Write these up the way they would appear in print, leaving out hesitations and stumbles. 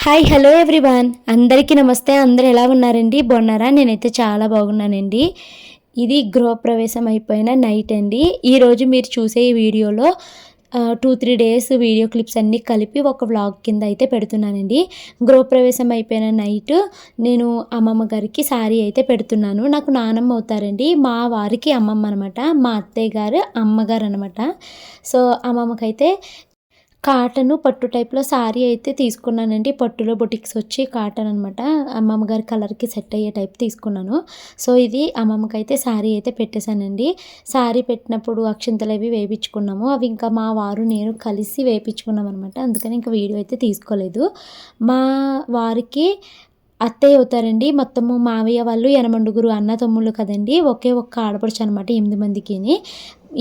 Hi hello everyone, అందరికీ నమస్తే. అందరూ ఎలా ఉన్నారండి? బాగున్నారా? నేనైతే చాలా బాగున్నానండి. ఇది గృహప్రవేశం అయిపోయిన నైట్ అండి. ఈరోజు మీరు చూసే ఈ వీడియోలో 2-3 డేస్ వీడియో క్లిప్స్ అన్నీ కలిపి ఒక వ్లాగ్ కింద అయితే పెడుతున్నానండి. గృహప్రవేశం అయిపోయిన నైట్ నేను అమ్మమ్మ గారికి శారీ అయితే పెడుతున్నాను. నాకు నానమ్మ అవుతారండి, మా వారికి అమ్మమ్మ అనమాట, మా అత్తయ్య గారు అమ్మగారు అనమాట. సో అమ్మమ్మకైతే కాటను పట్టు టైప్‌లో శారీ అయితే తీసుకున్నానండి. పట్టులో బొటిక్స్ వచ్చి కాటన్ అనమాట. అమ్మమ్మ గారి కలర్‌కి సెట్ అయ్యే టైప్ తీసుకున్నాను. సో ఇది అమ్మమ్మకైతే శారీ అయితే పెట్టేశానండి. శారీ పెట్టినప్పుడు అక్షింతలవి వేపించుకున్నాము. అవి ఇంకా మా వారు నేను కలిసి వేపించుకున్నాం అనమాట. అందుకని ఇంకా వీడియో అయితే తీసుకోలేదు. మా వారికి అత్తయ్య అవుతారండి. మొత్తము మావయ్య వాళ్ళు ఎనమండుగురు అన్న తమ్ముళ్ళు కదండీ. ఒకే ఒక్క ఆడపడుచు అనమాట 8 మందికిని.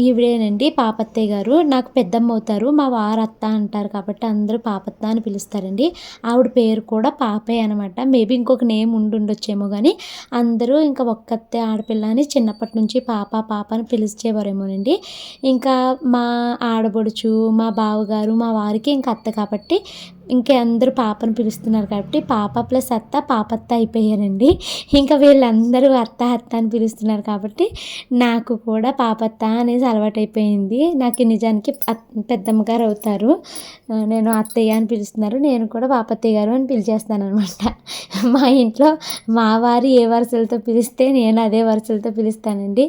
ఈవిడేనండి పాపత్తయ్య గారు. నాకు పెద్దమ్మ అవుతారు. మా వారు అత్త అంటారు కాబట్టి అందరూ పాపత్త అని పిలుస్తారండి. ఆవిడ పేరు కూడా పాపే అనమాట. మేబీ ఇంకొక నేమ్ ఉండుండొచ్చేమో గానీ అందరూ ఇంకా ఒక్కత్తే ఆడపిల్ల అని చిన్నప్పటి నుంచి పాప పాప అని పిలిచేవారేమోనండి. ఇంకా మా ఆడపడుచు, మా బావగారు, మా వారికి ఇంక అత్త కాబట్టి ఇంకా అందరూ పాపని పిలుస్తున్నారు కాబట్టి పాప ప్లస్ అత్త పాపత్త అయిపోయానండి. ఇంకా వీళ్ళందరూ అత్త అత్త అని పిలుస్తున్నారు కాబట్టి నాకు కూడా పాపత్త అనేసి అలవాటైపోయింది. నాకు నిజానికి పెద్దమ్మ గారు అవుతారు. నేను అత్తయ్య అని పిలుస్తున్నారు, నేను కూడా పాపత్తయ్య గారు అని పిలిచేస్తాననమాట. మా ఇంట్లో మా వారు ఏ వరుసలతో పిలిస్తే నేను అదే వరుసలతో పిలుస్తానండి.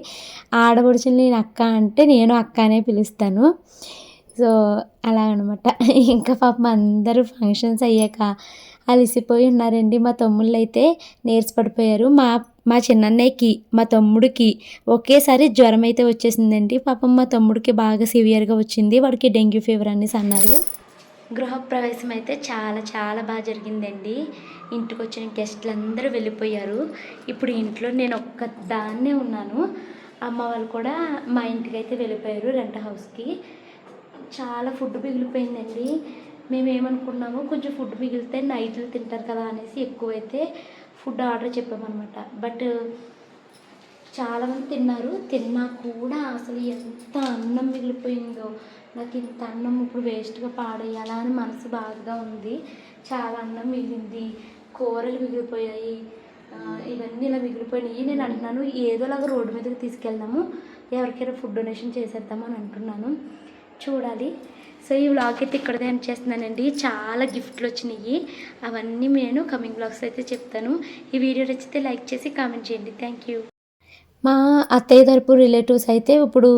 ఆడపడుచుని నేను అక్క అంటే నేను అక్క అనే పిలుస్తాను. సో అలా అనమాట. ఇంకా పాపం అందరూ ఫంక్షన్స్ అయ్యాక అలసిపోయి ఉన్నారండి. మా తమ్ముళ్ళైతే నీరస పడిపోయారు. మా చిన్నన్నయ్యకి మా తమ్ముడికి ఒకేసారి జ్వరం అయితే వచ్చేసిందండి. పాపం మా తమ్ముడికి బాగా సివియర్గా వచ్చింది. వాడికి డెంగ్యూ ఫీవర్ అనేసి అన్నారు. గృహప్రవేశం అయితే చాలా చాలా బాగా జరిగిందండి. ఇంటికి వచ్చిన గెస్ట్లు అందరూ వెళ్ళిపోయారు. ఇప్పుడు ఇంట్లో నేను ఒక్కదాన్నే ఉన్నాను. అమ్మ వాళ్ళు కూడా మా ఇంటికి అయితే వెళ్ళిపోయారు, రెంట్ హౌస్కి. చాలా ఫుడ్ మిగిలిపోయిందండి. మేము ఏమనుకున్నాము, కొంచెం ఫుడ్ మిగిలితే నైట్లు తింటారు కదా అనేసి ఎక్కువైతే ఫుడ్ ఆర్డర్ చెప్పామన్నమాట. బట్ చాలామంది తిన్నారు. తిన్నా కూడా అసలు ఎంత అన్నం మిగిలిపోయిందో, నాకు ఇంత అన్నం ఇప్పుడు వేస్ట్గా పాడేయాలా అని మనసు బాధగా ఉంది. చాలా అన్నం మిగిలింది, కూరలు మిగిలిపోయాయి, ఇవన్నీ ఇలా మిగిలిపోయినాయి. నేను అంటున్నాను ఏదోలాగా రోడ్డు మీదకి తీసుకెళ్దాము, ఎవరికైనా ఫుడ్ డొనేషన్ చేసేద్దాము అని అంటున్నాను. చూడాలి. సో ఈ వ్లాగ్ అయితే ఇక్కడదే ఎండ్ చేస్తున్నానండి. చాలా గిఫ్ట్లు వచ్చినాయి, అవన్నీ నేను కమింగ్ వ్లాగ్స్ అయితే చెప్తాను. ఈ వీడియో నచ్చితే లైక్ చేసి కామెంట్ చేయండి. Thank you. మా అత్తయ్య తరపు రిలేటివ్స్ అయితే ఇప్పుడు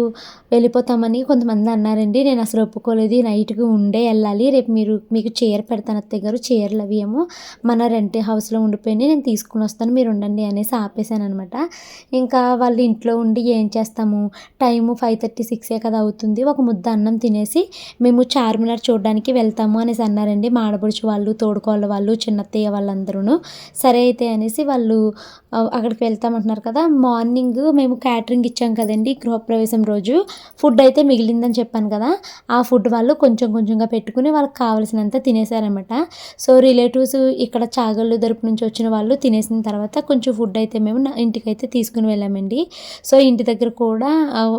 వెళ్ళిపోతామని కొంతమంది అన్నారండి. నేను అసలు ఒప్పుకోలేదు. నైట్కి ఉండే వెళ్ళాలి, రేపు మీకు చీర పెడతాను అత్తయ్య గారు, చీరలు అవి ఏమో మన రెంట్ హౌస్లో ఉండిపోయినాయి, నేను తీసుకుని వస్తాను, మీరు ఉండండి అనేసి ఆపేశాను అనమాట. ఇంకా వాళ్ళు ఇంట్లో ఉండి ఏం చేస్తాము, టైము 5:30-6 కదా అవుతుంది, ఒక ముద్ద అన్నం తినేసి మేము చార్మినార్ చూడడానికి వెళ్తాము అనేసి అన్నారండి. మా ఆడపడుచు వాళ్ళు, తోడుకోళ్ళ వాళ్ళు, చిన్నత్తయ్య వాళ్ళందరూ. సరే అయితే అనేసి వాళ్ళు అక్కడికి వెళ్తామంటున్నారు కదా. మార్నింగ్ మేము క్యాటరింగ్ ఇచ్చాం కదండి గృహప్రవేశం రోజు. ఫుడ్ అయితే మిగిలిందని చెప్పాను కదా, ఆ ఫుడ్ వాళ్ళు కొంచెం కొంచెంగా పెట్టుకుని వాళ్ళకి కావాల్సినంత తినేసారనమాట. సో రిలేటివ్స్ ఇక్కడ చాగళ్ళు తరపు నుంచి వచ్చిన వాళ్ళు తినేసిన తర్వాత కొంచెం ఫుడ్ అయితే మేము ఇంటికైతే తీసుకుని వెళ్ళామండి. సో ఇంటి దగ్గర కూడా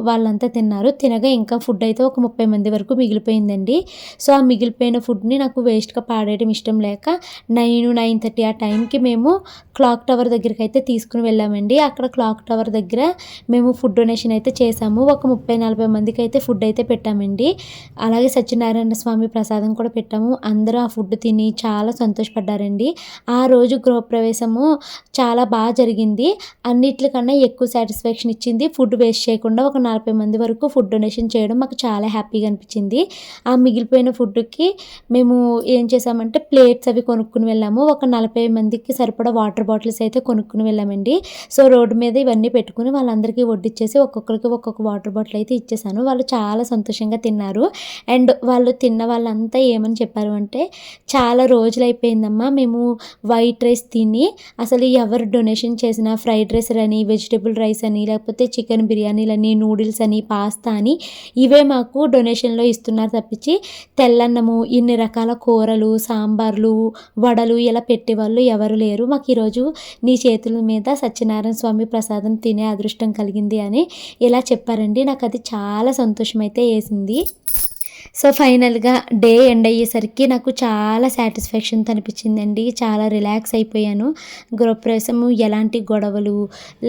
వాళ్ళంతా తిన్నారు. తినగా ఇంకా ఫుడ్ అయితే ఒక 30 మంది వరకు మిగిలిపోయిందండి. సో ఆ మిగిలిపోయిన ఫుడ్ని నాకు వేస్ట్గా పాడేయడం ఇష్టం లేక 9-9:30 ఆ టైంకి మేము క్లాక్ టవర్ దగ్గరికి అయితే తీసుకుని వెళ్ళామండి. అక్కడ క్లాక్ టవర్ దగ్గర మేము ఫుడ్ డొనేషన్ అయితే చేసాము. ఒక 30-40 మందికి అయితే ఫుడ్ అయితే పెట్టామండి. అలాగే సత్యనారాయణ స్వామి ప్రసాదం కూడా పెట్టాము. అందరూ ఆ ఫుడ్ తిని చాలా సంతోషపడ్డారండి. ఆ రోజు గృహప్రవేశము చాలా బాగా జరిగింది. అన్నిట్లకన్నా ఎక్కువ సాటిస్ఫాక్షన్ ఇచ్చింది ఫుడ్ వేస్ట్ చేయకుండా ఒక 40 మంది వరకు ఫుడ్ డొనేషన్ చేయడం మాకు చాలా హ్యాపీగా అనిపించింది. ఆ మిగిలిపోయిన ఫుడ్కి మేము ఏం చేసామంటే ప్లేట్స్ అవి కొనుక్కుని వెళ్ళాము. ఒక 40 మందికి సరిపడా వాటర్ బాటిల్స్ అయితే కొనుక్కుని వెళ్ళామండి. సో రోడ్డు మీద ఇవన్నీ పెట్టుకుని వాళ్ళందరికీ వడ్డిచ్చేసి ఒక్కొక్కరికి ఒక్కొక్క వాటర్ బాటిల్ అయితే ఇచ్చేసాను. వాళ్ళు చాలా సంతోషంగా తిన్నారు. అండ్ వాళ్ళు తిన్న వాళ్ళంతా ఏమని చెప్పారు అంటే, చాలా రోజులు అయిపోయిందమ్మా మేము వైట్ రైస్ తిని, అసలు ఎవరు డొనేషన్ చేసిన ఫ్రైడ్ రైస్ అని, వెజిటేబుల్ రైస్ అని, లేకపోతే చికెన్ బిర్యానీలని, నూడిల్స్ అని, పాస్తా అని ఇవే మాకు డొనేషన్లో ఇస్తున్నారు తప్పించి తెల్లన్నము, ఇన్ని రకాల కూరలు, సాంబార్లు, వడలు ఇలా పెట్టేవాళ్ళు ఎవరు లేరు. మాకు ఈరోజు నీ చేతుల మీద సత్యనారాయణ స్వామి ప్రసాదం తినే అదృష్టం కలిగింది అని ఇలా చెప్పారండి. నాకు అది చాలా సంతోషం అయితే వేసింది. సో ఫైనల్గా డే ఎండ్ అయ్యేసరికి నాకు చాలా సాటిస్ఫాక్షన్తో అనిపించిందండి. చాలా రిలాక్స్ అయిపోయాను. గృహప్రవేశము ఎలాంటి గొడవలు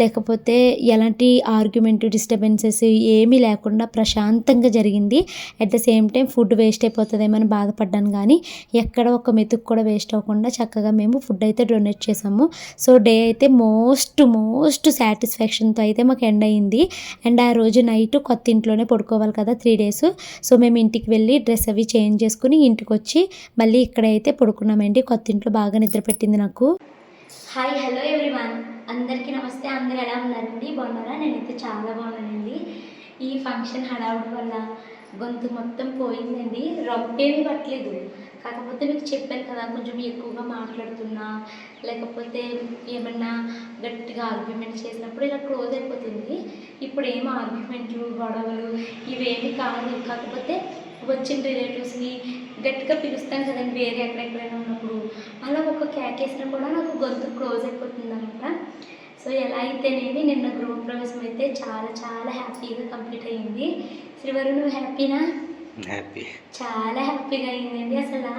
లేకపోతే ఎలాంటి ఆర్గ్యుమెంట్ డిస్టర్బెన్సెస్ ఏమీ లేకుండా ప్రశాంతంగా జరిగింది. At the same time food waste అయిపోతుందేమో అని బాధపడ్డాను, కానీ ఎక్కడ ఒక మెతుకు కూడా వేస్ట్ అవ్వకుండా చక్కగా మేము ఫుడ్ అయితే డొనేట్ చేసాము. సో డే అయితే మోస్ట్ సాటిస్ఫాక్షన్తో అయితే మాకు ఎండ్ అయింది. అండ్ ఆ రోజు నైట్ కొత్త ఇంట్లోనే పడుకోవాలి కదా 3 డేస్. సో మేము ఇంటికి వెళ్ళి డ్రెస్ అవి చేంజ్ చేసుకుని ఇంటికి వచ్చి మళ్ళీ ఇక్కడైతే పడుకున్నామండి. కొత్త ఇంట్లో బాగా నిద్ర పెట్టింది నాకు. హాయ్ హలో ఎవ్రీవన్, అందరికీ నమస్తే. అందరూ ఎలా ఉన్నారండి? బాగున్నారా? నేనైతే చాలా బాగున్నానండి. ఈ ఫంక్షన్ హడావుడి వల్ల గొంతు మొత్తం పోయిందండి. రొప్పేమీ పట్టలేదు. కాకపోతే మీకు చెప్పాను కదా, కొంచెం ఎక్కువగా మాట్లాడుతున్నా లేకపోతే ఏమన్నా గట్టిగా ఆర్గ్యుమెంట్ చేసినప్పుడు ఇలా క్లోజ్ అయిపోతుంది. ఇప్పుడు ఏం ఆర్గ్యుమెంట్లు గొడవలు ఇవేమి కాదు. కాకపోతే వచ్చిన రిలేటివ్స్ని గట్టిగా పిలుస్తాం కదండి వేరే ఎక్కడెక్కడైనా ఉన్నప్పుడు, అలా ఒక కేకేసినా కూడా నాకు గొంతు క్లోజ్ అయిపోతుంది అనమాట. సో ఎలా అయితేనేమి నిన్న గృహప్రవేశం అయితే చాలా హ్యాపీగా కంప్లీట్ అయ్యింది. శ్రీవారు నువ్వు హ్యాపీనా? హ్యాపీ, చాలా హ్యాపీగా అయిందండి. అసలు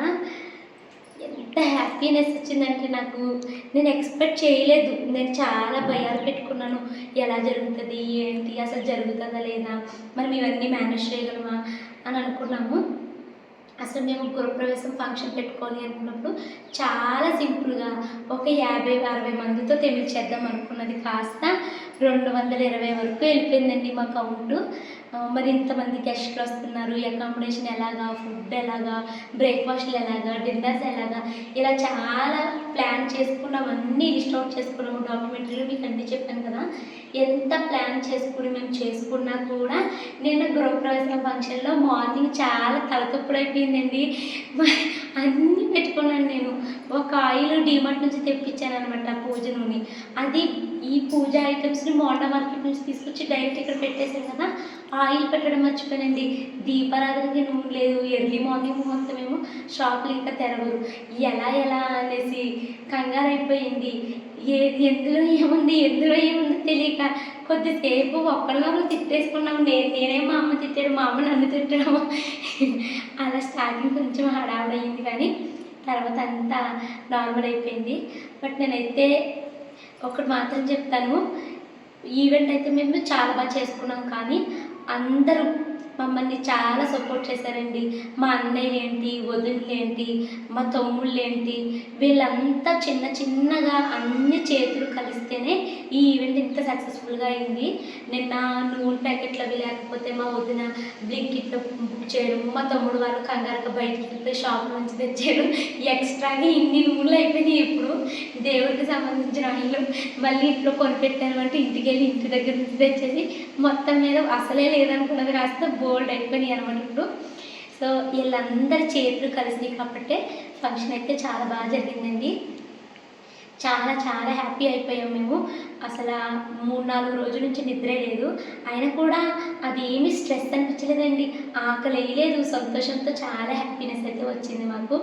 ఎంత హ్యాపీనెస్ వచ్చిందంటే నాకు, నేను ఎక్స్పెక్ట్ చేయలేదు. నేను చాలా భయాలు పెట్టుకున్నాను. ఎలా జరుగుతుంది ఏంటి, అసలు జరుగుతుందా లేదా, మనం ఇవన్నీ మేనేజ్ చేయగలమా అని అనుకున్నాము. అసలు మేము గృహప్రవేశం ఫంక్షన్ పెట్టుకోవాలి అనుకున్నప్పుడు చాలా సింపుల్గా ఒక 50-60 మందితో చేద్దాం అనుకున్నది కాస్త 220 వరకు వెళ్ళిపోయిందండి మా కౌంటు. మరి ఇంతమంది గెస్ట్లు వస్తున్నారు, అకామిడేషన్ ఎలాగా, ఫుడ్ ఎలాగా, బ్రేక్ఫాస్ట్లు ఎలాగా, డిన్నర్స్ ఎలాగా, ఇలా చాలా ప్లాన్ చేసుకున్నామన్నీ లిస్ట్ అవుట్ చేసుకున్నాము. డాక్యుమెంటరీలో మీకు అన్నీ చెప్పాను కదా. ఎంత ప్లాన్ చేసుకుని మేము చేసుకున్నా కూడా నిన్న గృహప్రవేశం ఫంక్షన్లో మార్నింగ్ చాలా తలతొప్పుడైపోయిందండి. అన్నీ పెట్టుకున్నాను నేను. ఒక ఆయిల్ డీమార్ట్ నుంచి తెప్పించాను అనమాట, పూజ నూనె. అది ఈ పూజ ఐటమ్స్ని మోండా మార్కెట్ నుంచి తీసుకొచ్చి డైరెక్ట్ ఇక్కడ పెట్టేశాను కదా. ఆయిల్ పెట్టడం మర్చిపోయానండి. దీపారాధనకి నూనె లేదు. ఎర్లీ మార్నింగ్ మొత్తం మేము షాపులు ఇంకా తెరవరు. ఎలా అనేసి కంగారు అయిపోయింది. ఎందులో ఏముంది తెలియక కొద్దిసేపు ఒక్కరినొకరు తిట్టేసుకున్నాము. నేనే మా అమ్మ తిట్టాడు, మా అమ్మ నన్ను తిట్టడం. అలా స్టార్టింగ్ కొంచెం హడావుడయింది, కానీ తర్వాత అంతా నార్మల్ అయిపోయింది. బట్ నేనైతే ఒకటి మాత్రం చెప్తాను, ఈవెంట్ అయితే మేము చాలా బాగా చేసుకున్నాం, కానీ అందరూ మమ్మల్ని చాలా సపోర్ట్ చేశారండి. మా అన్నయ్య ఏంటి, వదినలు ఏంటి, మా తమ్ముళ్ళు ఏంటి, వీళ్ళంతా చిన్నగా అన్ని చేతులు కలిస్తేనే ఈ ఈవెంట్ ఇంత సక్సెస్ఫుల్గా అయింది. నిన్న నూనె ప్యాకెట్లు అవి లేకపోతే మా వదిన బ్లింకిట్లో బుక్ చేయడం, మా తమ్ముడు వాళ్ళు కంగారుగా బయటికి వెళ్ళిపోయి షాప్ నుంచి తెచ్చాడు. ఎక్స్ట్రాగా ఇన్ని నూనెలు అయిపోయినాయి. ఇప్పుడు దేవుడికి సంబంధించిన ఆయిల్ మళ్ళీ ఇంట్లో కొనిపెట్టాను అంటే ఇంటికి వెళ్ళి ఇంటి దగ్గర నుంచి తెచ్చేసి మొత్తం మీద అసలే లేదనుకున్నది కాస్త బోల్డ్ అయిపోయినాయి అనమాట ఇప్పుడు. సో వీళ్ళందరి చేతులు కలిసినాయి కాబట్టి ఫంక్షన్ అయితే చాలా బాగా జరిగిందండి. చాలా హ్యాపీ అయిపోయాం మేము. అసలు 3-4 రోజుల నుంచి నిద్రే లేదు. అయినా కూడా అది ఏమీ స్ట్రెస్ అనిపించలేదండి. ఆకలి వేయలేదు. సంతోషంతో చాలా హ్యాపీనెస్ అయితే వచ్చింది మాకు.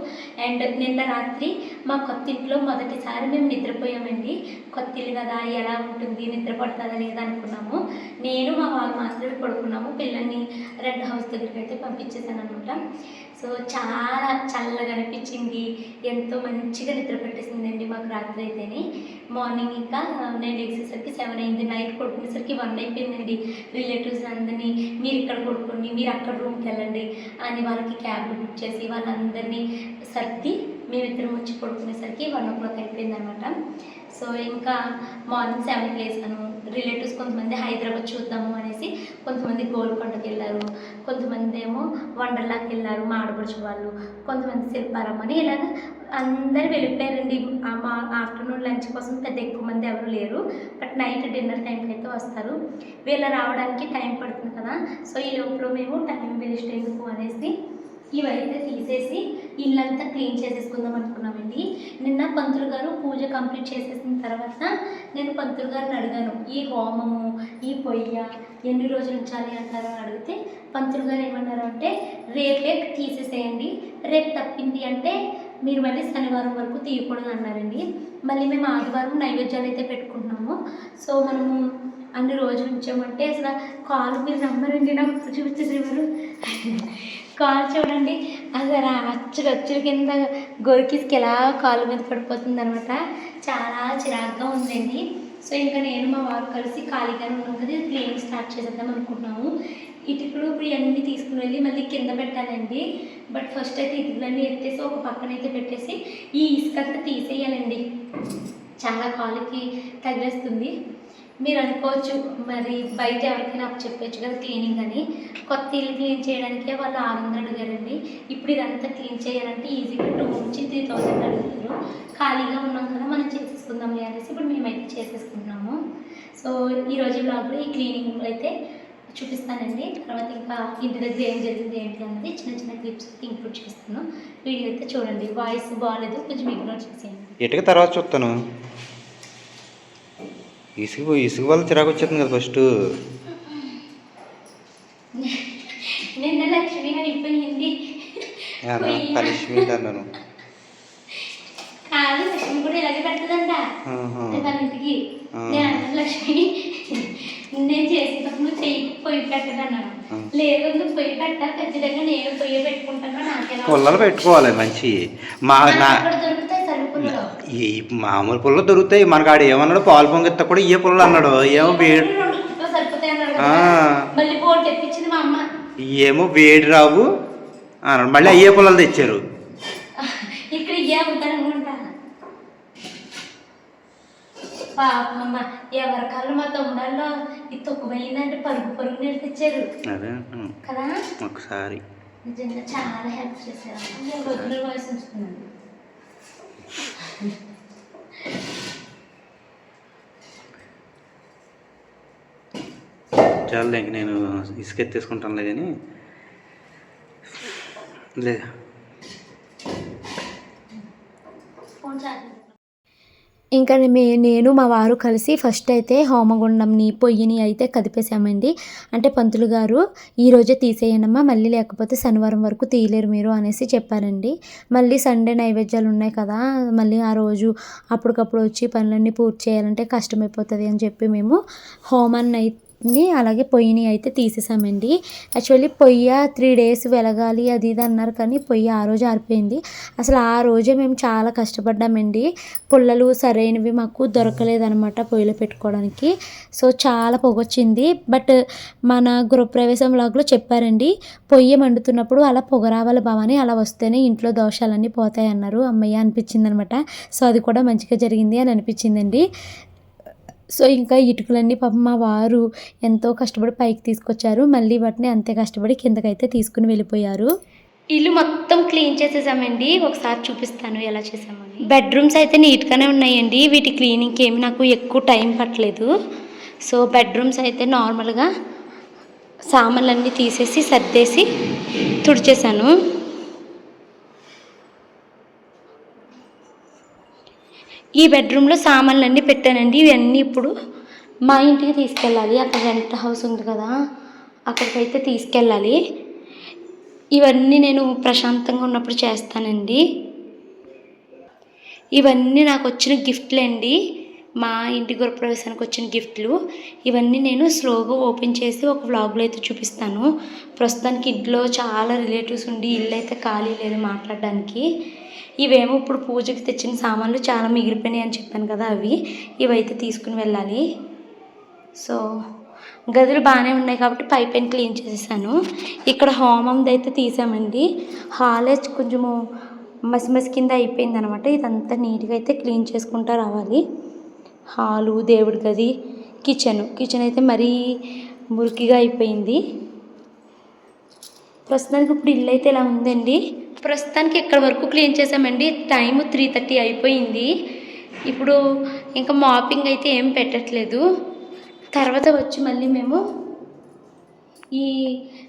అండ్ నిన్న రాత్రి మా కొత్త ఇంట్లో మొదటిసారి మేము నిద్రపోయామండి. కొత్త ఇల్లు కదా, ఎలా ఉంటుంది, నిద్ర పడుతుందా లేదా అనుకున్నాము. నేను మా వారు మాత్రమే పడుకున్నాము. పిల్లల్ని రెడ్ హౌస్ దగ్గరికి అయితే పంపించేసాను అనమాట. సో చాలా చల్లగా అనిపించింది. ఎంతో మంచిగా నిద్ర పెట్టేసిందండి మాకు రాత్రి అయితేనే. మార్నింగ్ ఇంకా నేను లేచేసరికి 7 అయింది. నైట్ పడుకునేసరికి 1 అయిపోయిందండి. రిలేటివ్స్ అందరినీ మీరు ఇక్కడ పడుకోండి, మీరు అక్కడ రూమ్కి వెళ్ళండి అని వాళ్ళకి క్యాబ్లు బుక్ చేసి వాళ్ళందరినీ సర్ది మేమిద్దరం వచ్చి పడుకునేసరికి 1 o'clock అయిపోయింది అనమాట. సో ఇంకా మార్నింగ్ 7కి లేసాను. రిలేటివ్స్ కొంతమంది హైదరాబాద్ చూద్దాము అనేసి కొంతమంది గోల్కొండకి వెళ్ళారు, కొంతమంది ఏమో వండర్లాకి వెళ్ళారు మా ఆడపడుచు వాళ్ళు, కొంతమంది శిల్పారామం అని ఇలాగ అందరూ వెళ్ళిపోయారండి. మా ఆఫ్టర్నూన్ లంచ్ కోసం పెద్ద ఎక్కువ మంది ఎవరు లేరు. బట్ నైట్ డిన్నర్ టైంకి అయితే వస్తారు. వీళ్ళు రావడానికి టైం పడుతుంది కదా. సో ఈ లోపల మేము టైం వేస్ట్ ఎందుకు అనేసి ఇవైతే తీసేసి ఇల్లంతా క్లీన్ చేసేసుకుందాం అనుకున్నామండి. నిన్న పంతులు గారు పూజ కంప్లీట్ చేసేసిన తర్వాత నేను పంతులు గారిని అడిగాను, ఈ హోమము ఈ పొయ్య ఎన్ని రోజులు ఉంచాలి అంటారు అని అడిగితే పంతులు గారు ఏమన్నారు అంటే, రేపే తీసేసేయండి, రేపు తప్పింది అంటే మీరు మళ్ళీ శనివారం వరకు తీయకూడదు అన్నారండి. మళ్ళీ మేము ఆదివారం నైవేద్యాలు అయితే పెట్టుకుంటున్నాము. సో మనము అన్ని రోజులు ఉంచామంటే అసలు కాలు మీరు నమ్మరండి, నాకు చూపించేసేవారు కాలు చూడండి అసలు అచ్చుల కింద గొరికిస్కి ఎలా కాలు మీద పడిపోతుంది అనమాట. చాలా చిరాగ్గా ఉందండి. సో ఇంకా నేను మా వారు కలిసి ఖాళీగానే ఉన్నాం కదా, ఇది క్లీనింగ్ స్టార్ట్ చేసేద్దాం అనుకుంటున్నాము. ఇటుకలు ఇప్పుడు ఇవన్నీ తీసుకుని వెళ్ళి మళ్ళీ కింద పెట్టాలండి. బట్ ఫస్ట్ అయితే ఇటుకలన్నీ ఎత్తేసి ఒక పక్కన అయితే పెట్టేసి ఈ ఇసుకంతా తీసేయాలండి. చాలా కాలుకి తగిలేస్తుంది. మీరు అనుకోవచ్చు మరి బయట ఎవరికైనా చెప్పచ్చు కదా క్లీనింగ్ అని. కొత్త ఇల్లు క్లీన్ చేయడానికే వాళ్ళు 600 అడిగారండి. ఇప్పుడు ఇదంతా క్లీన్ చేయాలంటే ఈజీగా 2,000 నుంచి 3,000 అడుగుతారు. ఖాళీగా ఉన్నాం కదా మనం చేసేసుకుందాంలే అనేసి ఇప్పుడు మేమైతే చేసేసుకుంటున్నాము. సో ఈరోజు బ్లాగ్లో ఈ క్లీనింగ్ అయితే చూపిస్తానండి. తర్వాత ఇంకా ఇంటి దగ్గర ఏం జరిగింది ఏంటి అనేది చిన్న చిన్న క్లిప్స్ అయితే ఇంక్లూడ్ చేస్తాను. వీడియో అయితే చూడండి. వాయిస్ బాగాలేదు, కొంచెం ఇగ్నోర్ చేసేయండి. ఎటుక తర్వాత చూస్తాను. ఇసుగు వల్ల చిరాకు వచ్చేస్తుంది కదా ఫస్ట్. నిన్న లక్ష్మి అయిపోయింది. లక్ష్మి అన్నాను కాదు, లక్ష్మి కూడా ఇలాగే పెడుతుందంట ఇంటికి. నేను లక్ష్మి నేను చేసేటప్పుడు చెయ్యి పొయ్యి పెట్టదన్నాను. లేదు నువ్వు పొయ్యి పెట్టా, ఖచ్చితంగా నేను పొయ్యి పెట్టుకుంటాను. నాకేనా పుల్లలు పెట్టుకోవాలి మంచి దొరుకుతాయి సరుకు పుల్లలు, ఈ మామూలు పుల్లలు దొరుకుతాయి. మనకు ఆడు ఏమన్నాడు, పాలు పొంగిస్తా కూడా ఏ పుల్లలు అన్నాడు. ఏమో వేడి సరిపోతాయి అన్నాడు. మళ్ళీ బోర్డు తెప్పించింది మా అమ్మ. ఏమో వేడి రావు అన్నాడు. మళ్ళీ అయ్యే పుల్లలు తెచ్చారు. ఇక్కడ ఇయ్యే ఉంటాను అనుకుంటా. పాపమ్మ ఎవరి కాళ్ళు మా తమ్ముడాల్లో ఇది తొక్కుపోయిందంటే పరుగు నీళ్ళు తెచ్చారు కదా ఒకసారి. నిజంగా చాలా హెల్ప్ చేశారు. రెగ్యులర్ వాయిస్ ఉంచుతున్నాను. చాలు ఇంక నేను ఇసుకెత్తేసుకుంటానులే కానీ లేదా ఇంకా నేను మా వారు కలిసి ఫస్ట్ అయితే హోమగుండంని పొయ్యిని అయితే కదిపేసామండి. అంటే పంతులు గారు ఈరోజే తీసేయండమ్మా, మళ్ళీ లేకపోతే శనివారం వరకు తీయలేరు మీరు అనేసి చెప్పారండి. మళ్ళీ సండే నైవేద్యాలు ఉన్నాయి కదా, మళ్ళీ ఆ రోజు అప్పటికప్పుడు వచ్చి పనులన్నీ పూర్తి చేయాలంటే కష్టమైపోతుంది అని చెప్పి మేము హోమాన్ని అలాగే పొయ్యిని అయితే తీసేసామండి. యాక్చువల్లీ పొయ్యి 3 days వెలగాలి అది ఇది అన్నారు, కానీ పొయ్యి ఆ రోజు ఆరిపోయింది. అసలు ఆ రోజే మేము చాలా కష్టపడ్డామండి. పుల్లలు సరైనవి మాకు దొరకలేదనమాట పొయ్యిలో పెట్టుకోవడానికి. సో చాలా పొగొచ్చింది. బట్ మన గృహప్రవేశం లాగ్లో చెప్పారండి, పొయ్యి మండుతున్నప్పుడు అలా పొగ రావాలి భవాని, అలా వస్తేనే ఇంట్లో దోషాలన్నీ పోతాయి అన్నారు. అమ్మయ్య అనిపించింది అనమాట. సో అది కూడా మంచిగా జరిగింది అని అనిపించిందండి. సో ఇంకా ఇటుకలన్నీ పాపం మా వారు ఎంతో కష్టపడి పైకి తీసుకొచ్చారు. మళ్ళీ వాటిని అంతే కష్టపడి కిందకైతే తీసుకుని వెళ్ళిపోయారు. ఇల్లు మొత్తం క్లీన్ చేసేసామండి. ఒకసారి చూపిస్తాను ఎలా చేసామని. బెడ్రూమ్స్ అయితే నీట్గానే ఉన్నాయండి. వీటి క్లీనింగ్కి ఏమి నాకు ఎక్కువ టైం పట్టలేదు. సో బెడ్రూమ్స్ అయితే నార్మల్గా సామాన్లన్నీ తీసేసి సర్దేసి తుడిచేసాను. ఈ బెడ్రూమ్లో సామాన్లన్నీ పెట్టానండి. ఇవన్నీ ఇప్పుడు మా ఇంటికి తీసుకెళ్ళాలి. అక్కడ రెంట్ హౌస్ ఉంది కదా, అక్కడికైతే తీసుకెళ్ళాలి. ఇవన్నీ నేను ప్రశాంతంగా ఉన్నప్పుడు చేస్తానండి. ఇవన్నీ నాకు వచ్చిన గిఫ్ట్లు అండి, మా ఇంటి గృహప్రవేశానికి వచ్చిన గిఫ్ట్లు. ఇవన్నీ నేను స్లోగా ఓపెన్ చేసి ఒక వ్లాగ్లో అయితే చూపిస్తాను. ప్రస్తుతానికి ఇంట్లో చాలా రిలేటివ్స్ ఉండి ఇల్లు అయితే ఖాళీ లేదు మాట్లాడడానికి. ఇవేమో ఇప్పుడు పూజకి తెచ్చిన సామాన్లు చాలా మిగిలిపోయినాయి అని చెప్పాను కదా, ఇవైతే తీసుకుని వెళ్ళాలి. సో గదులు బాగానే ఉన్నాయి కాబట్టి పైపైన క్లీన్ చేసేసాను. ఇక్కడ హోమంది అయితే తీసామండి. హాలే కొంచెము మసి కింద అయిపోయింది అనమాట. ఇదంతా నీట్గా అయితే క్లీన్ చేసుకుంటూ రావాలి. హాలు, దేవుడి గది, కిచెన్ అయితే మరీ మురికిగా అయిపోయింది. ప్రస్తుతానికి ఇప్పుడు ఇల్లు అయితే ఇలా ఉందండి. ప్రస్తుతానికి ఇక్కడ వరకు క్లీన్ చేసామండి. టైము 3:30 అయిపోయింది. ఇప్పుడు ఇంకా మాపింగ్ అయితే ఏం పెట్టట్లేదు. తర్వాత వచ్చి మళ్ళీ మేము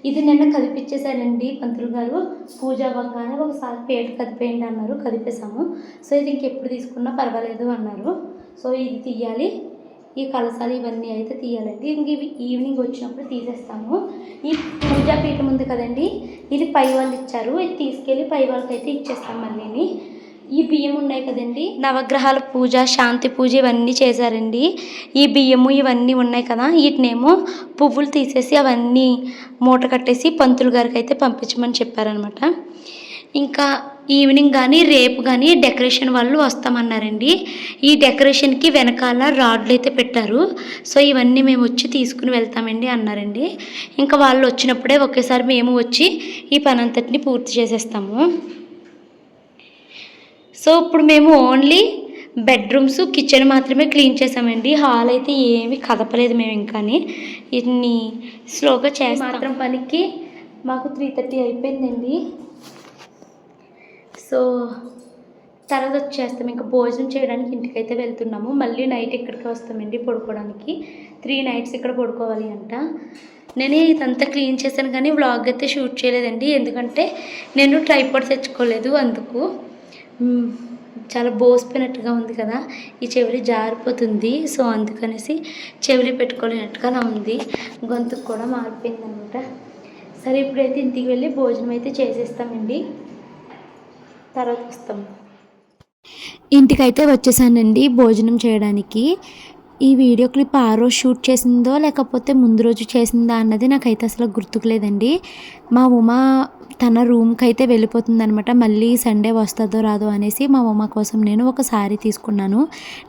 ఇది నిన్న కదిపించేసారండి పంతులు గారు. పూజ అవ్వగానే ఒకసారి పేట కదిపేయండి అన్నారు, కదిపేసాము. సో ఇది ఇంకెప్పుడు తీసుకున్నా పర్వాలేదు అన్నారు. సో ఇది తీయాలి, ఈ కలసాలు ఇవన్నీ అయితే తీయాలండి. ఇంక ఇవి ఈవినింగ్ వచ్చినప్పుడు తీసేస్తాము. ఈ పూజా పీఠం ఉంది కదండి, ఇది పై వాళ్ళు ఇచ్చారు. ఇది తీసుకెళ్ళి పై వాళ్ళకి అయితే ఇచ్చేస్తాం. మళ్ళీ ఈ బియ్యం ఉన్నాయి కదండి, నవగ్రహాల పూజ, శాంతి పూజ ఇవన్నీ చేశారండి. ఈ బియ్యము ఇవన్నీ ఉన్నాయి కదా, వీటినేమో పువ్వులు తీసేసి అవన్నీ మూట కట్టేసి పంతులు గారికి అయితే పంపించమని చెప్పారనమాట. ఇంకా ఈవినింగ్ కానీ రేపు కానీ డెకరేషన్ వాళ్ళు వస్తామన్నారండి. ఈ డెకరేషన్కి వెనకాల రాడ్లు అయితే పెట్టారు. సో ఇవన్నీ మేము వచ్చి తీసుకుని వెళ్తామండి అన్నారండి. ఇంకా వాళ్ళు వచ్చినప్పుడే ఒకేసారి మేము వచ్చి ఈ పని అంతటిని పూర్తి చేసేస్తాము. సో ఇప్పుడు మేము ఓన్లీ బెడ్రూమ్స్, కిచెన్ మాత్రమే క్లీన్ చేసామండి. హాల్ అయితే ఏమీ కదపలేదు మేము. ఇంకాని వీటిని స్లోగా చేస్తాం. మాత్రం పనికి మాకు 3:30 అయిపోయిందండి. సో తర్వాత వచ్చేస్తాం, ఇంకా భోజనం చేయడానికి ఇంటికైతే వెళ్తున్నాము. మళ్ళీ నైట్ ఇక్కడికి వస్తామండి పడుకోవడానికి. 3 nights ఇక్కడ పడుకోవాలి అంట. నేను ఇదంతా క్లీన్ చేశాను కానీ వ్లాగ్ అయితే షూట్ చేయలేదండి, ఎందుకంటే నేను ట్రైపాడ్ తెచ్చుకోలేదు. అందుకు చాలా బోసిపోయినట్టుగా ఉంది కదా, ఈ చెవిలి జారిపోతుంది. సో అందుకనేసి చెవిలి పెట్టుకోలేనట్టుగా ఉంది, గొంతుకు కూడా మారిపోయింది అనమాట. సరే ఇప్పుడైతే ఇంటికి వెళ్ళి భోజనం అయితే చేసేస్తామండి, తర్వాత వస్తాం. ఇంటికైతే వచ్చేసానండి భోజనం చేయడానికి. ఈ వీడియో క్లిప్ ఆ రోజు షూట్ చేసిందో లేకపోతే ముందు రోజు చేసిందా అన్నది నాకైతే అసలు గుర్తుకులేదండి. మా ఉమా తన రూమ్కి అయితే వెళ్ళిపోతుంది అనమాట. మళ్ళీ సండే వస్తుందో రాదో అనేసి మా ఉమా కోసం నేను ఒక శారీ తీసుకున్నాను.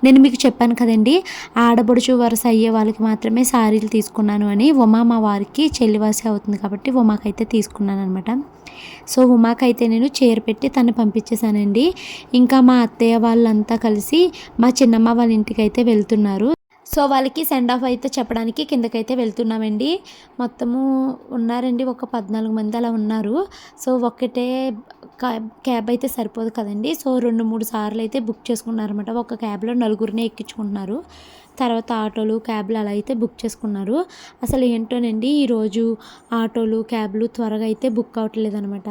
నేను మీకు చెప్పాను కదండి, ఆడబడుచు వరుస అయ్యే వాళ్ళకి మాత్రమే శారీలు తీసుకున్నాను అని. ఉమా మా వారికి చెల్లివాసి అవుతుంది కాబట్టి ఉమాకైతే తీసుకున్నాను అనమాట. సో ఉమాకైతే నేను చీర పెట్టి తను పంపించేశానండి. ఇంకా మా అత్తయ్య వాళ్ళంతా కలిసి మా చిన్నమ్మ వాళ్ళ ఇంటికి అయితే వెళ్తున్నారు. సో వాళ్ళకి సెండ్ ఆఫ్ అయితే చెప్పడానికి కిందకైతే వెళ్తున్నామండి. మొత్తము ఉన్నారండి, ఒక 14 మంది అలా ఉన్నారు. సో ఒక్కటే క్యాబ్ అయితే సరిపోదు కదండి. సో 2-3 సార్లు అయితే బుక్ చేసుకున్నారన్నమాట. ఒక క్యాబ్లో 4 ఎక్కించుకుంటున్నారు. తర్వాత ఆటోలు, క్యాబ్లు అలా అయితే బుక్ చేసుకున్నారు. అసలు ఏంటోనండి, ఈరోజు ఆటోలు, క్యాబ్లు త్వరగా అయితే బుక్ అవ్వట్లేదు అనమాట.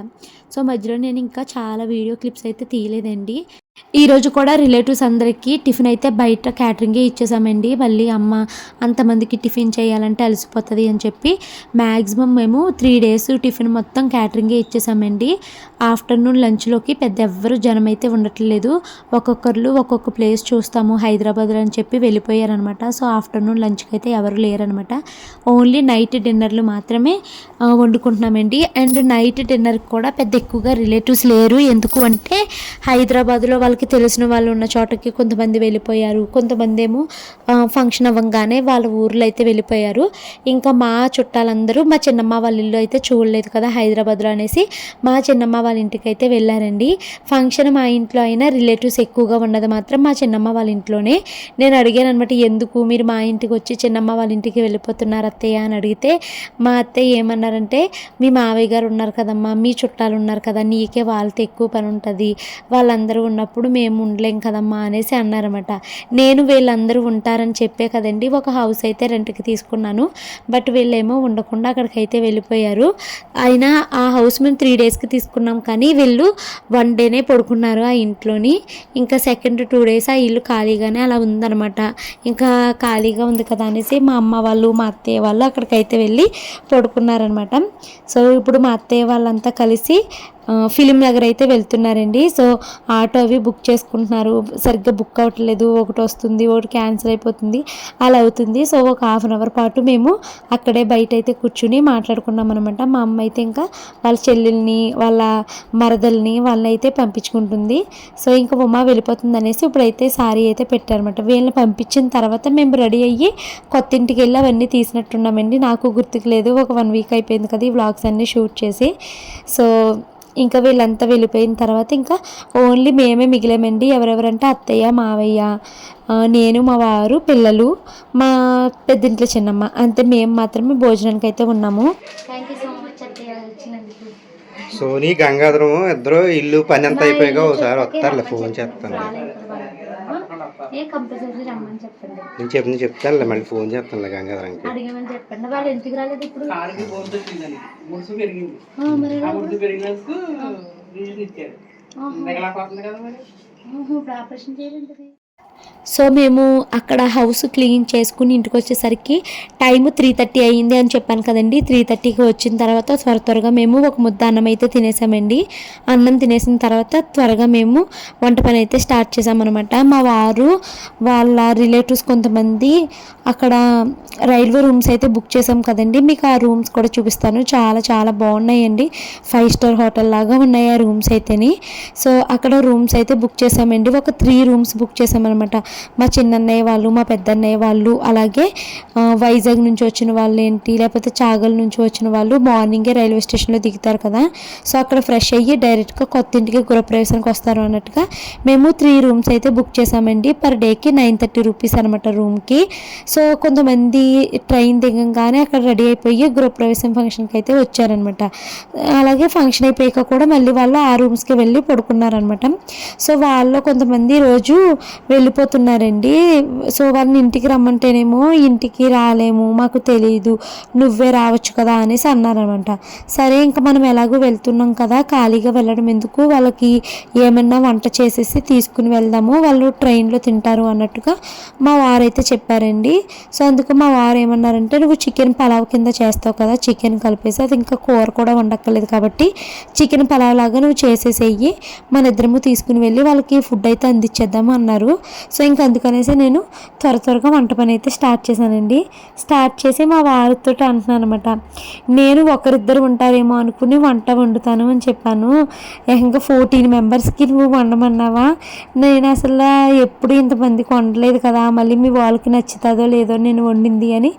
సో మధ్యలో నేను ఇంకా చాలా వీడియో క్లిప్స్ అయితే తీయలేదండి. ఈరోజు కూడా రిలేటివ్స్ అందరికీ టిఫిన్ అయితే బయట క్యాటరింగే ఇచ్చేసామండి. మళ్ళీ అమ్మ అంతమందికి టిఫిన్ చేయాలంటే అలసిపోతుంది అని చెప్పి మ్యాక్సిమం మేము 3 days టిఫిన్ మొత్తం క్యాటరింగే ఇచ్చేసామండి. ఆఫ్టర్నూన్ లంచ్లోకి పెద్ద ఎవ్వరు జనం అయితే ఉండట్లేదు. ఒక్కొక్కరు ఒక్కొక్క ప్లేస్ చూస్తాము హైదరాబాద్లో అని చెప్పి వెళ్ళిపోయారనమాట. సో ఆఫ్టర్నూన్ లంచ్కి అయితే ఎవరు లేరనమాట. ఓన్లీ నైట్ డిన్నర్లు మాత్రమే వండుకుంటున్నామండి. అండ్ నైట్ డిన్నర్కి కూడా పెద్ద ఎక్కువగా రిలేటివ్స్ లేరు. ఎందుకు అంటే హైదరాబాద్లో వాళ్ళకి తెలిసిన వాళ్ళు ఉన్న చోటకి కొంతమంది వెళ్ళిపోయారు, కొంతమంది ఏమో ఫంక్షన్ అవ్వగానే వాళ్ళ ఊర్లో అయితే వెళ్ళిపోయారు. ఇంకా మా చుట్టాలందరూ మా చిన్నమ్మ వాళ్ళ ఇల్లు అయితే చూడలేదు కదా హైదరాబాద్లో అనేసి మా చిన్నమ్మ వాళ్ళ ఇంటికి అయితే వెళ్ళారండి. ఫంక్షన్ మా ఇంట్లో అయినా రిలేటివ్స్ ఎక్కువగా ఉన్నది మాత్రం మా చిన్నమ్మ వాళ్ళ ఇంట్లోనే. నేను అడిగాను అనమాట, ఎందుకు మీరు మా ఇంటికి వచ్చి చిన్నమ్మ వాళ్ళ ఇంటికి వెళ్ళిపోతున్నారు అత్తయ్య అని అడిగితే మా అత్తయ్య ఏమన్నారంటే, మీ మావయ్య గారు ఉన్నారు కదమ్మా, మీ చుట్టాలు ఉన్నారు కదా, నీకే వాళ్ళతో ఎక్కువ పని ఉంటుంది, వాళ్ళందరూ ఉన్నప్పుడు మేము ఉండలేం కదమ్మా అనేసి అన్నారన్నమాట. నేను వీళ్ళందరూ ఉంటారని చెప్పే కదండి ఒక హౌస్ అయితే రెంట్కి తీసుకున్నాను. బట్ వీళ్ళేమో ఉండకుండా అక్కడికైతే వెళ్ళిపోయారు. అయినా ఆ హౌస్ మేము 3 daysకి తీసుకున్నాం కానీ వీళ్ళు 1 dayనే పడుకున్నారు ఆ ఇంట్లోని. ఇంకా సెకండ్ 2 days ఆ ఇల్లు ఖాళీగానే అలా ఉందన్నమాట. ఇంకా ఖాళీగా ఉంది కదా అనేసి మా అమ్మ వాళ్ళు, మా అత్తయ్య వాళ్ళు అక్కడికైతే వెళ్ళి పడుకున్నారనమాట. సో ఇప్పుడు మా అత్తయ్య వాళ్ళంతా కలిసి ఫిలిం నగర్ అయితే వెళ్తున్నారండి. సో ఆటో అవి బుక్ చేసుకుంటున్నారు. సరిగ్గా బుక్ అవ్వట్లేదు, ఒకటి వస్తుంది, ఒకటి క్యాన్సిల్ అయిపోతుంది, అలా అవుతుంది. సో ఒక 1/2 hour పాటు మేము అక్కడే బయట అయితే కూర్చుని మాట్లాడుకున్నాం అనమాట. మా అమ్మ అయితే ఇంకా వాళ్ళ చెల్లెల్ని, వాళ్ళ మరదల్ని వాళ్ళని అయితే పంపించుకుంటుంది. సో ఇంకా ఉమా వెళ్ళిపోతుంది అనేసి ఇప్పుడైతే సారీ అయితే పెట్టారనమాట. వీళ్ళని పంపించిన తర్వాత మేము రెడీ అయ్యి కొత్త ఇంటికి వెళ్ళి అవన్నీ తీసినట్టున్నామండి. నాకు గుర్తుకు లేదు, ఒక 1 week అయిపోయింది కదా ఈ వ్లాగ్స్ అన్నీ షూట్ చేసి. సో ఇంకా వీళ్ళంతా వెళ్ళిపోయిన తర్వాత ఇంకా ఓన్లీ మేమే మిగిలామండి. ఎవరెవరంటే అత్తయ్య, మావయ్య, నేను, మా వారు, పిల్లలు, మా పెద్దింట్లో చిన్నమ్మ, అంతే మేము మాత్రమే భోజనానికి అయితే ఉన్నాము. థ్యాంక్ యూ సో మచ్ అత్తయ్య వచ్చినందుకు. సోనీ, గంగాధరం ఇద్దరు ఇల్లు పని అంతా అయిపోయాక ఒకసారి వస్తారులే, ఫోన్ చేస్తాను. కంపల్సరీ రమ్మని చెప్పండి. నేను చెప్తానులే, మళ్ళీ ఫోన్ చేస్తానులే గంగాధరంకి. అడిగామని చెప్పండి. వాళ్ళు ఎందుకు రాలేదు ఇప్పుడు? ఇప్పుడు ఆపరేషన్ చేయాలంటే సో మేము అక్కడ హౌస్ క్లీన్ చేసుకుని ఇంటికి వచ్చేసరికి టైం 3:30 అయ్యింది అని చెప్పాను కదండి. 3:30కి వచ్చిన తర్వాత త్వరగా మేము ఒక ముద్ద అన్నం అయితే తినేసామండి. అన్నం తినేసిన తర్వాత త్వరగా మేము వంట పని అయితే స్టార్ట్ చేసామన్నమాట. మా వారు వాళ్ళ రిలేటివ్స్ కొంతమంది అక్కడ రైల్వే రూమ్స్ అయితే బుక్ చేసాం కదండి. మీకు ఆ రూమ్స్ కూడా చూపిస్తాను. చాలా చాలా బాగున్నాయండి. 5 స్టార్ హోటల్ లాగా ఉన్నాయి ఆ రూమ్స్ అయితేని. సో అక్కడ రూమ్స్ అయితే బుక్ చేసామండి. ఒక 3 రూమ్స్ బుక్ చేసామన్నమాట. మా చిన్నన్నయ్య వాళ్ళు, మా పెద్దన్నయ్య వాళ్ళు, అలాగే వైజాగ్ నుంచి వచ్చిన వాళ్ళు ఏంటి, లేకపోతే చాగల్ నుంచి వచ్చిన వాళ్ళు మార్నింగే రైల్వే స్టేషన్లో దిగుతారు కదా. సో అక్కడ ఫ్రెష్ అయ్యి డైరెక్ట్గా కొత్త ఇంటికి గృహప్రవేశానికి వస్తారు అన్నట్టుగా మేము 3 రూమ్స్ అయితే బుక్ చేసామండి. పర్ డేకి 930 రూపీస్ అనమాట రూమ్కి. సో కొంతమంది ట్రైన్ దిగంగానే అక్కడ రెడీ అయిపోయి గృహప్రవేశం ఫంక్షన్కి అయితే వచ్చారనమాట. అలాగే ఫంక్షన్ అయిపోయాక కూడా మళ్ళీ వాళ్ళు ఆ రూమ్స్కి వెళ్ళి పడుకున్నారనమాట. సో వాళ్ళు కొంతమంది రోజు వెళ్ళిపోతున్నారండి. సో వాళ్ళని ఇంటికి రమ్మంటేనేమో ఇంటికి రాలేము, మాకు తెలియదు, నువ్వే రావచ్చు కదా అనేసి అన్నారనమాట. సరే ఇంకా మనం ఎలాగో వెళ్తున్నాం కదా, ఖాళీగా వెళ్ళడం ఎందుకు, వాళ్ళకి ఏమన్నా వంట చేసేసి తీసుకుని వెళ్దాము, వాళ్ళు ట్రైన్లో తింటారు అన్నట్టుగా మా వారైతే చెప్పారండి. సో అందుకు మా వారు ఏమన్నారంటే, నువ్వు చికెన్ పలావ్ కింద చేస్తావు కదా, చికెన్ కలిపేసి అది ఇంకా కూర కూడా వండక్కర్లేదు కాబట్టి చికెన్ పలావ్ లాగా నువ్వు చేసేసేయి, మన ఇద్దరము తీసుకుని వెళ్ళి వాళ్ళకి ఫుడ్ అయితే అందించేద్దాము అన్నారు. సో ఇంకా అందుకనేసి నేను త్వరగా వంట పని అయితే స్టార్ట్ చేశానండి. స్టార్ట్ చేసి మా వారితో అంటున్నాను అనమాట, నేను ఒకరిద్దరు ఉంటారేమో అనుకుని వంట వండుతాను అని చెప్పాను. ఇంకా 14 మెంబర్స్కి నువ్వు వండమన్నావా, నేను అసలు ఎప్పుడు ఇంతమందికి వండలేదు కదా, మళ్ళీ మీ వాళ్ళకి నచ్చుతుందో లేదో నేను వండింది అని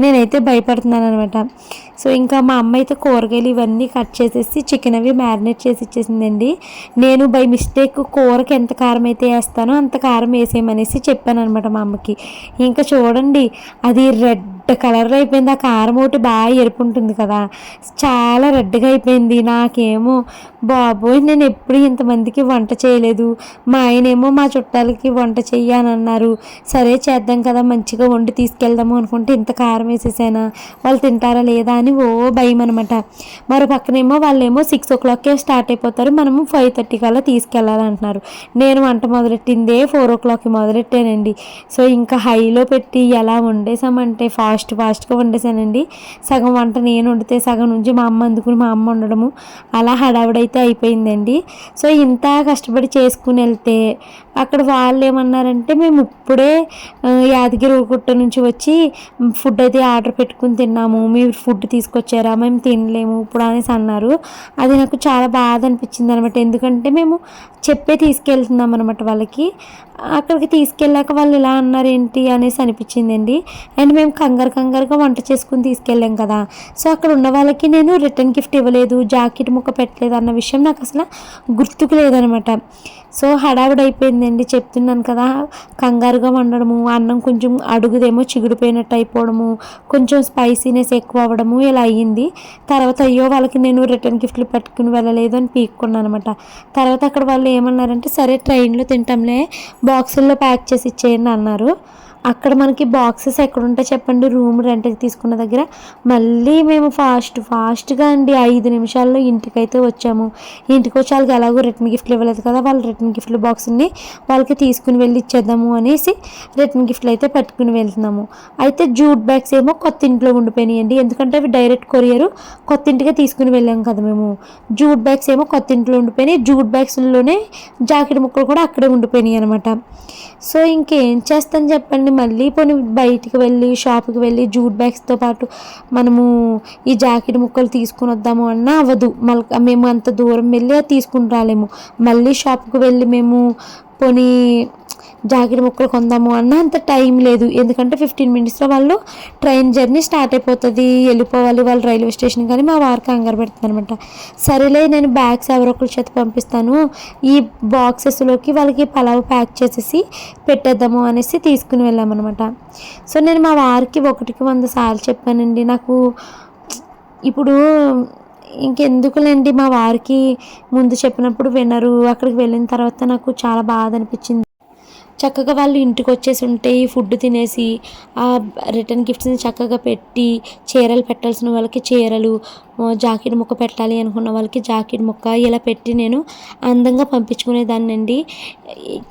నేనైతే భయపడుతున్నాను అనమాట. సో ఇంకా మా అమ్మ అయితే కూరగాయలు ఇవన్నీ కట్ చేసేసి చికెన్ అవి మ్యారినేట్ చేసి ఇచ్చేసిందండి. నేను బై మిస్టేక్ కూరకి ఎంత కారం అయితే వేస్తానో అంత కారం వేసేయమనేసి చెప్పాను అనమాట మా అమ్మకి. ఇంకా చూడండి అది రెడ్ కలర్ అయిపోయింది. ఆ కారం ఒకటి బాగా ఎరుపు ఉంటుంది కదా, చాలా రెడ్గా అయిపోయింది. నాకేమో బాబోయ్, నేను ఎప్పుడు ఇంతమందికి వంట చేయలేదు, మా ఆయనేమో మా చుట్టాలకి వంట చెయ్యానన్నారు. సరే చేద్దాం కదా, మంచిగా వండి తీసుకెళ్దాము అనుకుంటే ఇంత కారం వేసేసానా, వాళ్ళు తింటారా లేదా అని ఓ భయం అనమాట. మరో పక్కనేమో వాళ్ళేమో 6 o'clockకే స్టార్ట్ అయిపోతారు, మనము 5:30 కల్లా తీసుకెళ్ళాలంటున్నారు. నేను వంట మొదలెట్టిందే 4 o'clockకి మొదలెట్టానండి. సో ఇంకా హైలో పెట్టి ఎలా వండేసామంటే ఫాస్ట్గా వండేసానండి. సగం వంట నేను వండితే సగం నుంచి మా అమ్మ అందుకుని మా అమ్మ వండడము, అలా హడావిడైతే అయిపోయిందండి. సో ఇంత కష్టపడి చేసుకుని వెళ్తే అక్కడ వాళ్ళు ఏమన్నారంటే, మేము ఇప్పుడే యాదగిరిగుట్ట నుంచి వచ్చి ఫుడ్ అయితే ఆర్డర్ పెట్టుకుని తిన్నాము, మీరు ఫుడ్ తీసుకొచ్చారా, మేము తినలేము ఇప్పుడు అనేసి అన్నారు. అది నాకు చాలా బాధ అనిపించింది అనమాట. ఎందుకంటే మేము చెప్పే తీసుకెళ్తున్నాం అనమాట వాళ్ళకి. అక్కడికి తీసుకెళ్ళాక వాళ్ళు ఇలా అన్నారు ఏంటి అనేసి అనిపించిందండి. అండ్ మేము కంగారుగా వంట చేసుకుని తీసుకెళ్ళాం కదా. సో అక్కడ ఉన్న వాళ్ళకి నేను రిటర్న్ గిఫ్ట్ ఇవ్వలేదు, జాకెట్ ముక్క పెట్టలేదు అన్న విషయం నాకు అసలు గుర్తుకు లేదనమాట. సో హడావిడి అయిపోయిందండి. చెప్తున్నాను కదా, కంగారుగా వండడము, అన్నం కొంచెం అడుగుదేమో చిగుడిపోయినట్టు అయిపోవడము, కొంచెం స్పైసీనెస్ ఎక్కువ అవ్వడము, ఇలా అయ్యింది. తర్వాత అయ్యో వాళ్ళకి నేను రిటర్న్ గిఫ్ట్లు పట్టుకుని వెళ్ళలేదు అని పీక్కున్నాను అనమాట. తర్వాత అక్కడ వాళ్ళు ఏమన్నారంటే, సరే ట్రైన్లో తింటాంలే, బాక్సుల్లో ప్యాక్ చేసి ఇచ్చేయండి అన్నారు. అక్కడ మనకి బాక్సెస్ ఎక్కడుంటాయి చెప్పండి, రూమ్ రెంట్కి తీసుకున్న దగ్గర. మళ్ళీ మేము ఫాస్ట్గా అండి 5 నిమిషాల్లో ఇంటికైతే వచ్చాము. ఇంటికి వచ్చి వాళ్ళకి ఎలాగో రిటర్న్ గిఫ్ట్లు ఇవ్వలేదు కదా, వాళ్ళ రిటర్న్ గిఫ్ట్లు బాక్స్ని వాళ్ళకి తీసుకుని వెళ్ళి ఇచ్చేద్దాము అనేసి రిటర్న్ గిఫ్ట్లు అయితే పట్టుకుని వెళ్తున్నాము. అయితే జూట్ బ్యాగ్స్ ఏమో కొత్త ఇంట్లో ఉండిపోయినాయండి, ఎందుకంటే అవి డైరెక్ట్ కొరియర్, కొత్త ఇంటికే తీసుకుని వెళ్ళాం కదా మేము. జూట్ బ్యాగ్స్ ఏమో కొత్త ఇంట్లో ఉండిపోయినాయి, జూట్ బ్యాగ్స్లోనే జాకెట్ ముక్కలు కూడా అక్కడే ఉండిపోయినాయి అనమాట. సో ఇంకేం చేస్తాను చెప్పండి, మళ్ళీ పోనీ బయటికి వెళ్ళి షాప్కి వెళ్ళి జూట్ బ్యాగ్స్తో పాటు మనము ఈ జాకెట్ ముక్కలు తీసుకుని వద్దాము అన్నా అవ్వదు. మళ్ళీ మేము అంత దూరం వెళ్ళి అది తీసుకుని రాలేము. మళ్ళీ షాప్కి వెళ్ళి మేము పోనీ జాకెట్ ముక్కలు కొందాము అన్న అంత టైం లేదు, ఎందుకంటే 15 minutesలో వాళ్ళు ట్రైన్ జర్నీ స్టార్ట్ అయిపోతుంది, వెళ్ళిపోవాలి వాళ్ళు రైల్వే స్టేషన్. కానీ మా వారికి కంగారు పెడుతుంది అనమాట. సరేలే నేను బ్యాగ్స్ ఎవరొకరి చేత పంపిస్తాను, ఈ బాక్సెస్లోకి వాళ్ళకి పలావ్ ప్యాక్ చేసేసి పెట్టేద్దాము అనేసి తీసుకుని వెళ్ళామన్నమాట. సో నేను మా వారికి 1కి 100 సార్లు చెప్పానండి. నాకు ఇప్పుడు ఇంకెందుకులేండి, మా వారికి ముందు చెప్పినప్పుడు వినరు. అక్కడికి వెళ్ళిన తర్వాత నాకు చాలా బాధ అనిపించింది. చక్కగా వాళ్ళు ఇంటికి వచ్చేసి ఉంటే ఈ ఫుడ్ తినేసి ఆ రిటర్న్ గిఫ్ట్స్ని చక్కగా పెట్టి చీరలు పెట్టాల్సిన వాళ్ళకి చీరలు, జాకెట్ ముక్క పెట్టాలి అనుకున్న వాళ్ళకి జాకెట్ ముక్క ఇలా పెట్టి నేను అందంగా పంపించుకునేదాన్ని అండి.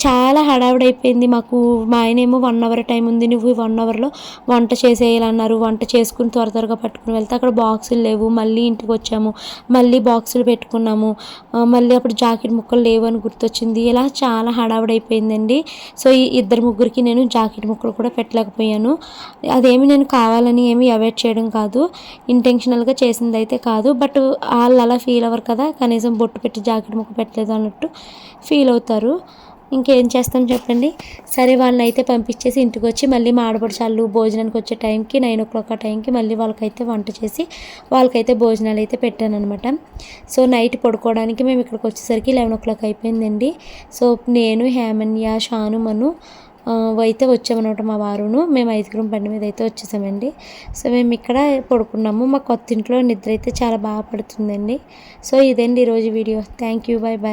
చాలా హడావిడైపోయింది మాకు. మా ఆయన ఏమో 1 అవర్ టైం ఉంది, నువ్వు 1 అవర్లో వంట చేసేయాలన్నారు. వంట చేసుకుని త్వరగా పట్టుకుని వెళ్తే అక్కడ బాక్సులు లేవు. మళ్ళీ ఇంటికి వచ్చాము, మళ్ళీ బాక్సులు పెట్టుకున్నాము. మళ్ళీ అప్పుడు జాకెట్ ముక్కలు లేవు అని గుర్తొచ్చింది. ఇలా చాలా హడావిడైపోయిందండి. సో ఈ ఇద్దరు ముగ్గురికి నేను జాకెట్ ముక్కలు కూడా పెట్టలేకపోయాను. అదేమి నేను కావాలని ఏమి అవాయిడ్ చేయడం కాదు, ఇంటెన్షనల్గా చేసింది అయితే కాదు. బట్ వాళ్ళు అలా ఫీల్ అవ్వరు కదా, కనీసం బొట్టు పెట్టి జాకెట్ ముక్క పెట్టలేదు అన్నట్టు ఫీల్ అవుతారు. ఇంకేం చేస్తాం చెప్పండి. సరే వాళ్ళని అయితే పంపించేసి ఇంటికి వచ్చి మళ్ళీ మా ఆడపడుచాళ్ళు భోజనానికి వచ్చే టైంకి 9 o'clock ఆ టైంకి మళ్ళీ వాళ్ళకైతే వంట చేసి వాళ్ళకైతే భోజనాలు అయితే పెట్టాను అనమాట. సో నైట్ పడుకోవడానికి మేము ఇక్కడికి వచ్చేసరికి 11 o'clock అయిపోయిందండి. సో నేను, హేమన్య, షాను, మను అయితే వచ్చామన్నమాట. మా వారును మేము 5 బండి మీద అయితే వచ్చేసామండి. సో మేము ఇక్కడ పడుకున్నాము. మా కొత్త ఇంట్లో నిద్ర అయితే చాలా బాగా పడుతుందండి. సో ఇదండి ఈరోజు video. Thank you, bye bye.